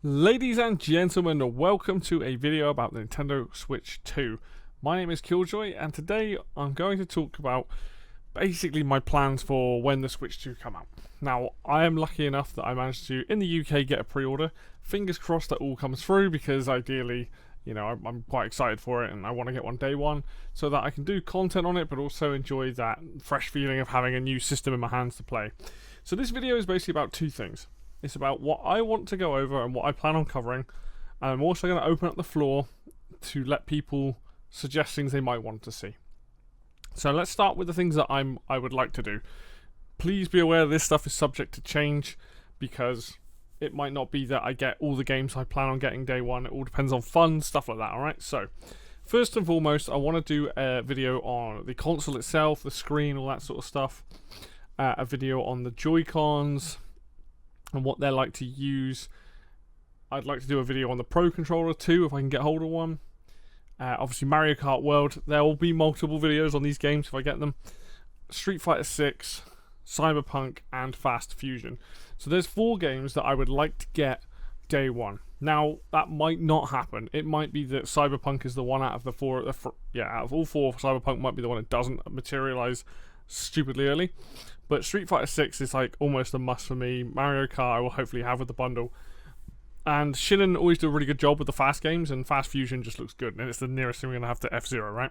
Ladies and gentlemen, welcome to a video about the Nintendo Switch 2. My name is Killjoy, and today I'm going to talk about basically my plans for when the Switch 2 come out. Now, I am lucky enough that I managed to, in the UK, get a pre-order. Fingers crossed that all comes through, because ideally, you know, I'm quite excited for it, and I want to get one day one, so that I can do content on it, but also enjoy that fresh feeling of having a new system in my hands to play. So this video is basically about two things. It's about what I want to go over and what I plan on covering, and I'm also going to open up the floor to let people suggest things they might want to see. So let's start with the things that I would like to do. Please be aware this stuff is subject to change, because it might not be that I get all the games I plan on getting day one. It all depends on funds, stuff like that, alright? So, first and foremost, I want to do a video on the console itself, the screen, all that sort of stuff. A video on the Joy-Cons and what they're like to use. I'd like to do a video on the Pro Controller too, if I can get hold of one. Obviously Mario Kart World, there will be multiple videos on these games if I get them. Street Fighter 6, Cyberpunk, and Fast Fusion. So there's 4 games that I would like to get day one. Now, that might not happen. It might be that Cyberpunk is the one out of the 4, out of all 4, Cyberpunk might be the one that doesn't materialize stupidly early. But Street Fighter 6 is like almost a must for me. Mario Kart I will hopefully have with the bundle. And Shinnen always do a really good job with the fast games, and Fast Fusion just looks good. And it's the nearest thing we're going to have to F-Zero, right?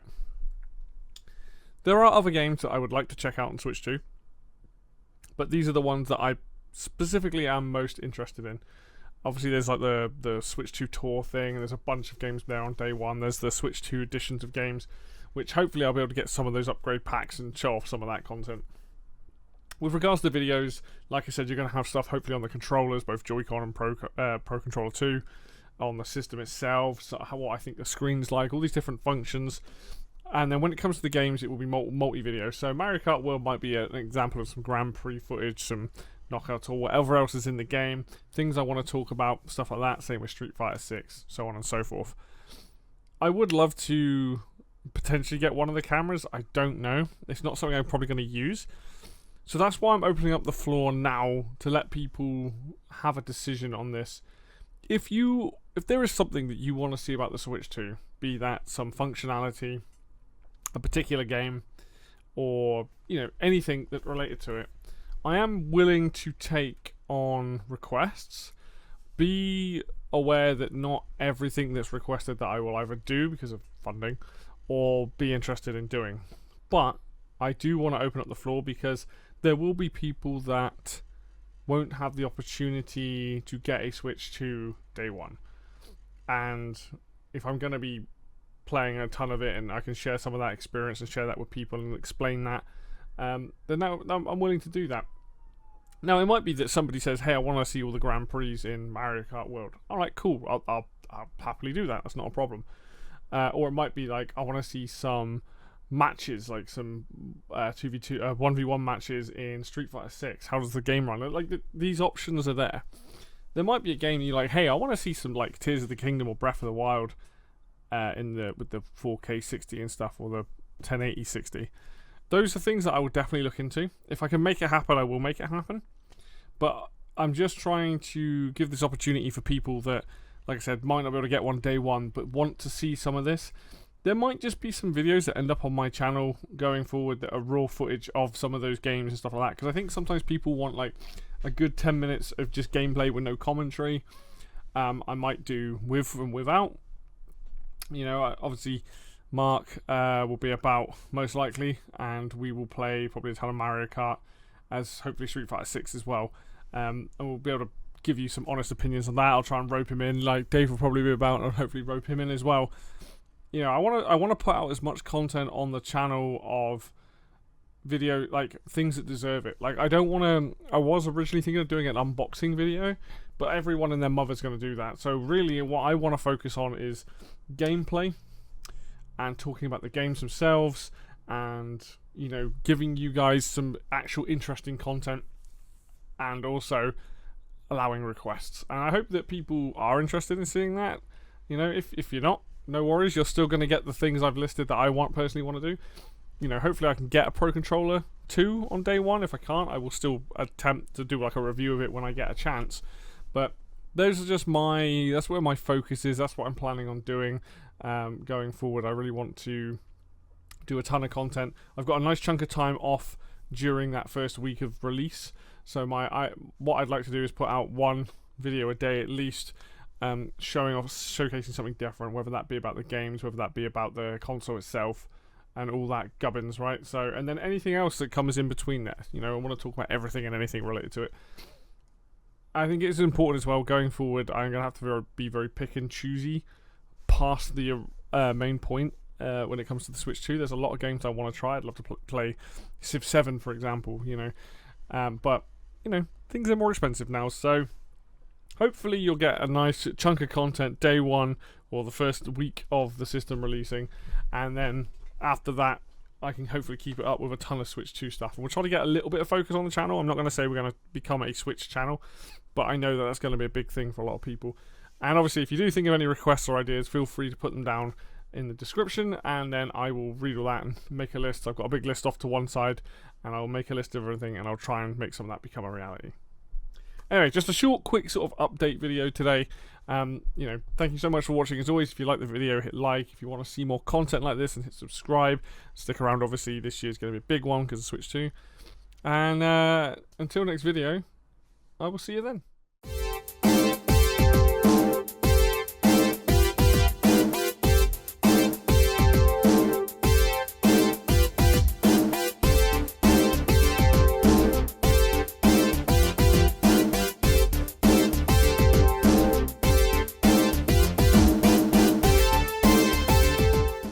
There are other games that I would like to check out on Switch 2. But these are the ones that I specifically am most interested in. Obviously there's like the Switch 2 Tour thing, and there's a bunch of games there on day one. There's the Switch 2 editions of games, which hopefully I'll be able to get some of those upgrade packs and show off some of that content. With regards to the videos, like I said, you're going to have stuff hopefully on the controllers, both Joy-Con and Pro Controller 2, on the system itself, so what I think the screen's like, all these different functions. And then when it comes to the games, it will be multi-video. So Mario Kart World might be an example of some Grand Prix footage, some knockouts, or whatever else is in the game. Things I want to talk about, stuff like that. Same with Street Fighter 6, so on and so forth. I would love to potentially get one of the cameras. I don't know. It's not something I'm probably going to use. So that's why I'm opening up the floor now, to let people have a decision on this. If there is something that you want to see about the Switch 2, be that some functionality, a particular game, or anything that related to it, I am willing to take on requests. Be aware that not everything that's requested that I will either do because of funding or be interested in doing. But I do want to open up the floor, because there will be people that won't have the opportunity to get a Switch 2 day one. And if I'm going to be playing a ton of it, and I can share some of that experience and share that with people and explain that, then I'm willing to do that. Now, it might be that somebody says, hey, I want to see all the Grand Prix in Mario Kart World. Alright, cool, I'll happily do that, that's not a problem. Or it might be like, I want to see some matches, like some 2v2 1v1 matches in Street Fighter 6. How does the game run? Like these options are there. There might be a game you're like, hey, I want to see some like Tears of the Kingdom or Breath of the Wild with the 4K 60 and stuff, or the 1080 60. Those are things that I would definitely look into. If I can make it happen, I will make it happen. But I'm just trying to give this opportunity for people that, like I said, might not be able to get one day one, but want to see some of this. There might just be some videos that end up on my channel going forward that are raw footage of some of those games and stuff like that, because I think sometimes people want like a good 10 minutes of just gameplay with no commentary. I might do with and without. Obviously Mark will be about, most likely, and we will play probably a ton of Mario Kart, as hopefully Street Fighter 6 as well. And we'll be able to give you some honest opinions on that. I'll try and rope him in, like Dave will probably be about, and hopefully rope him in as well. I want to put out as much content on the channel of video, like things that deserve it. Like I was originally thinking of doing an unboxing video, but everyone and their mother's going to do that. So really what I want to focus on is gameplay and talking about the games themselves, and giving you guys some actual interesting content, and also allowing requests. And I hope that people are interested in seeing that. If you're not, no worries, you're still going to get the things I've listed that I personally want to do. Hopefully I can get a Pro Controller 2 on day one. If I can't, I will still attempt to do like a review of it when I get a chance. But those are just that's where my focus is. That's what I'm planning on doing going forward. I really want to do a ton of content. I've got a nice chunk of time off during that first week of release, so what I'd like to do is put out one video a day at least, showcasing something different, whether that be about the games, whether that be about the console itself, and all that gubbins, right? So, and then anything else that comes in between there. You know, I want to talk about everything and anything related to it. I think it's important as well going forward. I'm gonna have to be very pick and choosy past the main point when it comes to the Switch 2. There's a lot of games I want to try. I'd love to play Civ 7, for example. You know, but you know, things are more expensive now, so hopefully you'll get a nice chunk of content day one or the first week of the system releasing, and then after that I can hopefully keep it up with a ton of Switch 2 stuff. And we'll try to get a little bit of focus on the channel. I'm not going to say we're going to become a Switch channel, but I know that that's going to be a big thing for a lot of people. And obviously, if you do think of any requests or ideas, feel free to put them down in the description, and then I will read all that and make a list. I've got a big list off to one side, and I'll make a list of everything, and I'll try and make some of that become a reality. Anyway, just a short, quick sort of update video today. You know, thank you so much for watching. As always, if you like the video, hit like. If you want to see more content like this, and hit subscribe. Stick around, obviously. This year's going to be a big one because of Switch 2. And until next video, I will see you then.